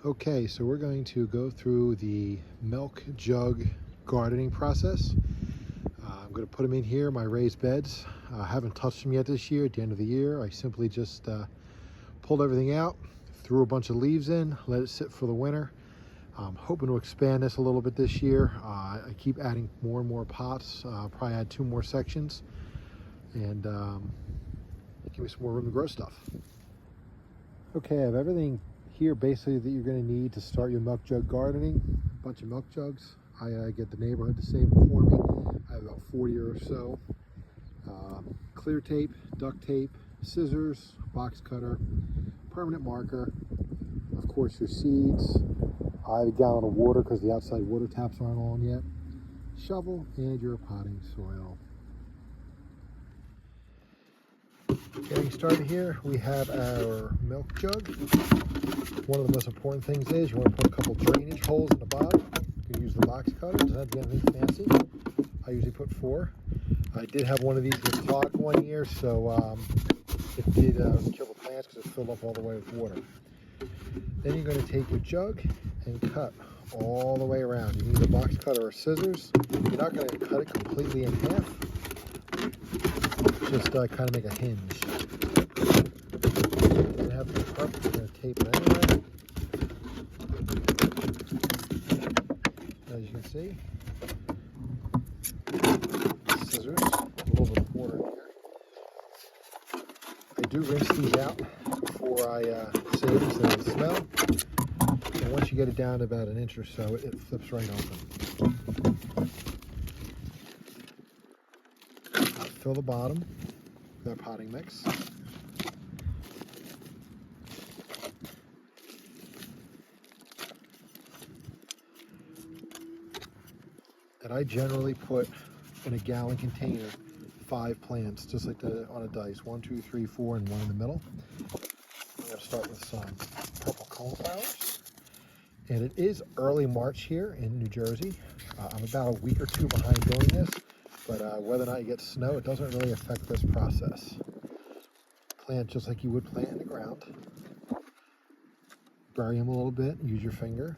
Okay, so we're going to go through the milk jug gardening process. I'm going to put them in here, my raised beds. I haven't touched them yet this year. At the end of the year, I simply just pulled everything out, threw a bunch of leaves in, let it sit for the winter. I'm hoping to expand this a little bit this year. I keep adding more and more pots. Probably add 2 more sections and give me some more room to grow stuff. Okay, I have everything here basically that you're going to need to start your milk jug gardening. A bunch of milk jugs. I get the neighborhood to save them for me. I have about 40 or so. Clear tape, duct tape, scissors, box cutter, permanent marker, of course your seeds. I have a gallon of water because the outside water taps aren't on yet. Shovel and your potting soil. Getting started here, we have our milk jug. One of the most important things is you want to put a couple drainage holes in the bottom. You can use the box cutter, it doesn't have to be anything fancy. I usually put 4. I did have one of these get clogged one year, so it did kill the plants because it filled up all the way with water. Then you're going to take your jug and cut all the way around. You need a box cutter or scissors. You're not going to cut it completely in half. Just kind of make a hinge. And have the perfect, you're going to tape it anyway. As you can see, scissors, a little bit of water in here. I do rinse these out before I save them so they don't smell. And once you get it down to about 1 inch or so, it flips right open. Fill the bottom with our potting mix. And I generally put in a gallon container 5 plants, just like on a dice. 1, 2, 3, 4, and 1 in the middle. I'm going to start with some purple coneflowers. And it is early March here in New Jersey. I'm about a week or 2 behind doing this, but whether or not you get snow, it doesn't really affect this process. Plant just like you would plant in the ground. Bury them a little bit, use your finger.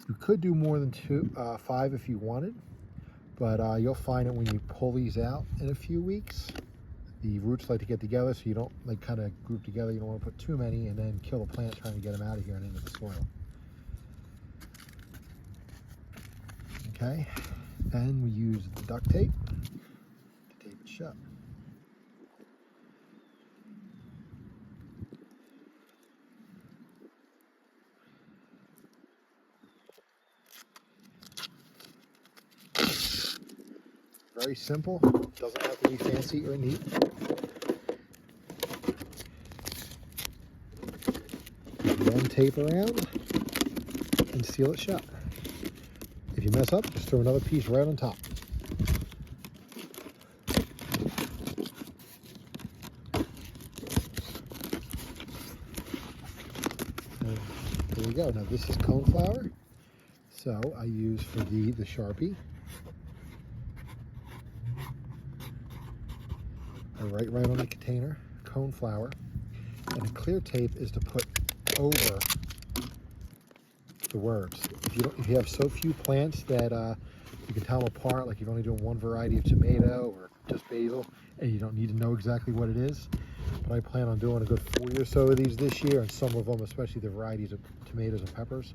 You could do more than 5 if you wanted, but you'll find that when you pull these out in a few weeks, the roots like to get together, so you don't like kind of group together. You don't want to put too many and then kill the plant trying to get them out of here and into the soil. Okay, then we use the duct tape to tape it shut. Very simple, doesn't have to be fancy or neat. Then tape around and seal it shut. If you mess up, just throw another piece right on top. And there you go. Now this is coneflower, so I use for the Sharpie. I write right on the container, coneflower, and the clear tape is to put over the words. If you have so few plants that you can tell them apart, like you're only doing one variety of tomato or just basil, and you don't need to know exactly what it is. But I plan on doing a good 40 or so of these this year, and some of them, especially the varieties of tomatoes and peppers,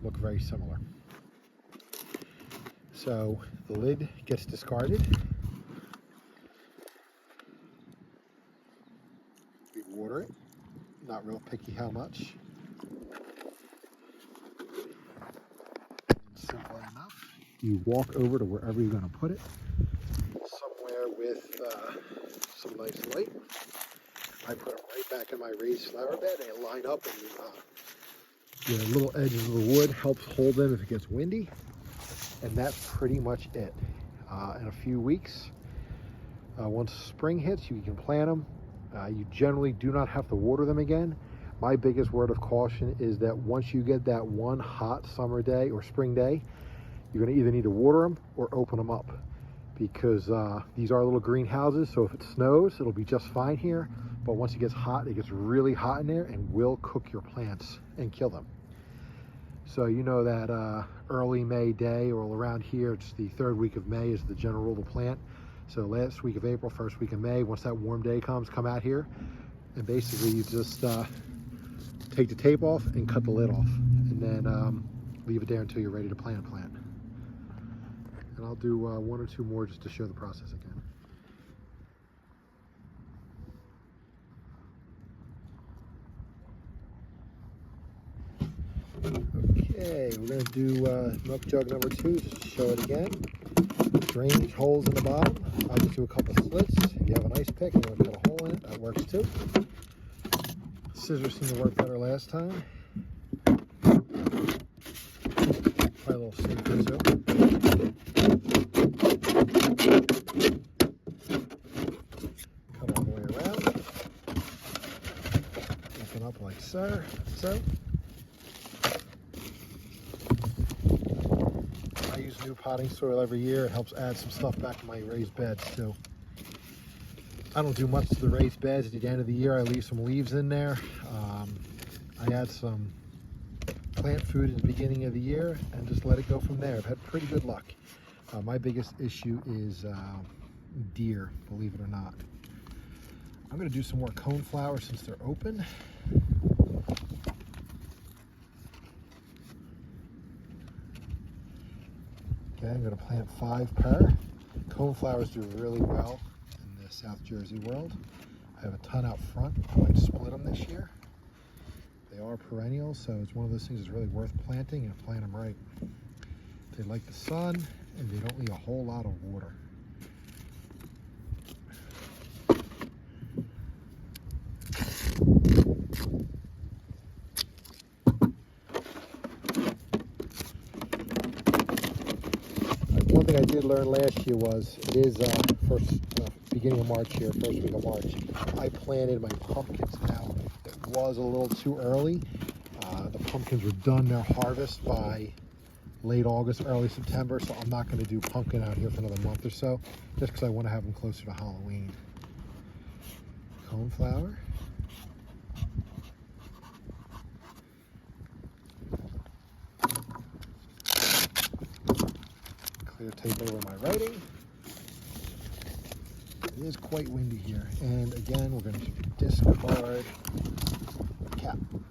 look very similar. So the lid gets discarded. We water it, not real picky how much. Simple enough. You walk over to wherever you're going to put it, somewhere with some nice light. I put them right back in my raised flower bed, and they line up, and the little edges of the wood helps hold them if it gets windy. And that's pretty much it. In a few weeks, once spring hits, you can plant them. You generally do not have to water them again. My biggest word of caution is that once you get that one hot summer day or spring day, you're going to either need to water them or open them up, because these are little greenhouses, so if it snows, it'll be just fine here. but once it gets hot, it gets really hot in there and will cook your plants and kill them. So you know that early May day, or around here, it's the 3rd week of May is the general rule of the plant. So last week of April, 1st week of May, once that warm day comes, come out here, and basically you just take the tape off and cut the lid off, and then leave it there until you're ready to plant. And I'll do 1 or 2 more just to show the process again. Okay, we're going to do milk jug number 2, just to show it again. Drainage holes in the bottom. I just do a couple slits. If you have an ice pick and you want to cut a hole in it, that works too. Scissors seem to work better last time. Try a little safer too. Cut all the way around. Open up like so. I use new potting soil every year. It helps add some stuff back to my raised beds too. I don't do much to the raised beds. At the end of the year, I leave some leaves in there. I add some plant food at the beginning of the year and just let it go from there. I've had pretty good luck. My biggest issue is deer, believe it or not. I'm going to do some more coneflower since they're open. Okay, I'm going to plant 5 per. Coneflowers do really well in the South Jersey world. I have a ton out front. I might split them this year. They are perennials, so it's one of those things that's really worth planting and plant them right. They like the sun and they don't need a whole lot of water. One thing I did learn last year was, it is beginning of March here, 1st week of March. I planted my pumpkins now. It was a little too early. The pumpkins were done their harvest by late August, early September, so I'm not going to do pumpkin out here for another month or so, just because I want to have them closer to Halloween. Coneflower. Clear tape over my writing. It is quite windy here, and again we're going to discard the cap, and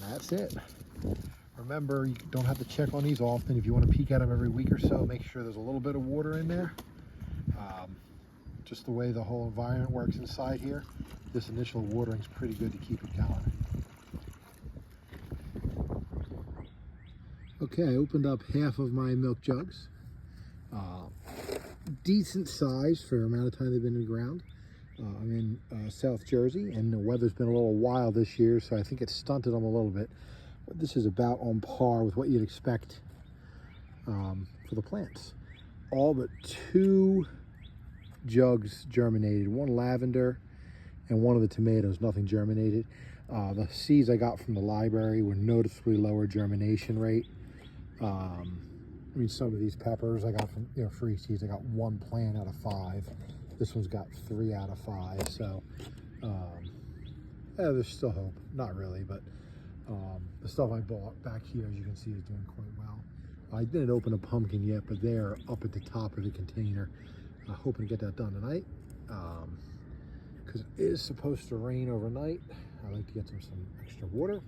that's it. Remember, you don't have to check on these often. If you want to peek at them every week or so, make sure there's a little bit of water in there. Just the way the whole environment works inside here, this initial watering is pretty good to keep it going. Okay, I opened up half of my milk jugs. Decent size for the amount of time they've been in the ground. I'm in South Jersey, and the weather's been a little wild this year, so I think it stunted them a little bit. But this is about on par with what you'd expect for the plants. All but 2 jugs germinated. 1 lavender and 1 of the tomatoes, nothing germinated. The seeds I got from the library were noticeably lower germination rate. I mean, some of these peppers I got from, free seeds. I got 1 plant out of 5. This one's got 3 out of 5. So, there's still hope. Not really, but the stuff I bought back here, as you can see, is doing quite well. I didn't open a pumpkin yet, but they're up at the top of the container. Hoping to get that done tonight, because it is supposed to rain overnight. I like to get some extra water.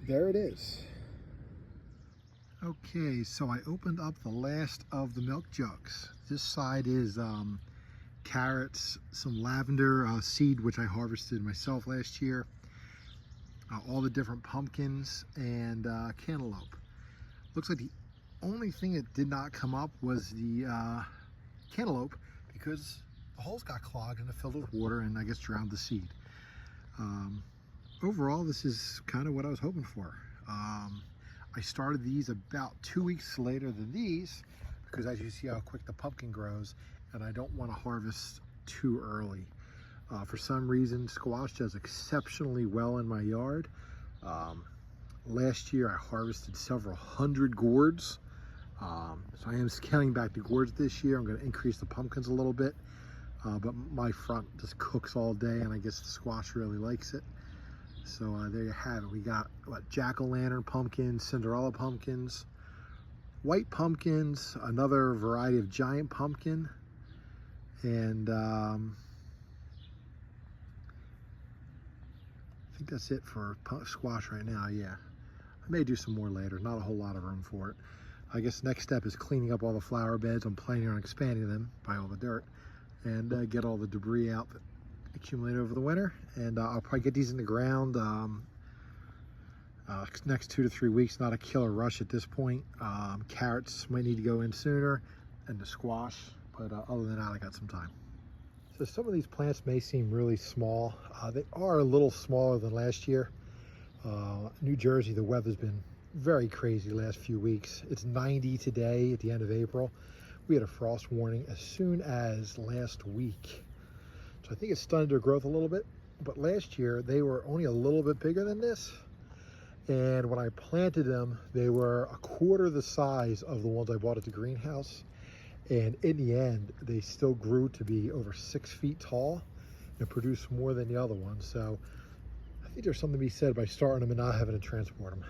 There it is. Okay, so I opened up the last of the milk jugs. This side is carrots, some lavender seed, which I harvested myself last year, all the different pumpkins, and cantaloupe. Looks like the only thing that did not come up was the cantaloupe, because the holes got clogged and it filled with water and I guess drowned the seed. Overall, this is kind of what I was hoping for. I started these about 2 weeks later than these, because as you see how quick the pumpkin grows, and I don't want to harvest too early. For some reason, squash does exceptionally well in my yard. Last year I harvested several hundred gourds. So I am scaling back the gourds this year. I'm going to increase the pumpkins a little bit. but my front just cooks all day, and I guess the squash really likes it. So there you have it. We got what, jack-o'-lantern pumpkins, Cinderella pumpkins, white pumpkins, another variety of giant pumpkin, and I think that's it for squash right now. Yeah, I may do some more later. Not a whole lot of room for it. I guess next step is cleaning up all the flower beds. I'm planning on expanding them by all the dirt, and get all the debris out that accumulated over the winter. And I'll probably get these in the ground next 2 to 3 weeks. Not a killer rush at this point. Carrots might need to go in sooner, and the squash, but other than that, I got some time. So some of these plants may seem really small. They are a little smaller than last year. New Jersey, the weather's been very crazy the last few weeks. It's 90 today at the end of April. We had a frost warning as soon as last week. So I think it stunted their growth a little bit. But last year, they were only a little bit bigger than this. And when I planted them, they were a quarter the size of the ones I bought at the greenhouse. And in the end, they still grew to be over 6 feet tall and produced more than the other ones. So I think there's something to be said by starting them and not having to transport them.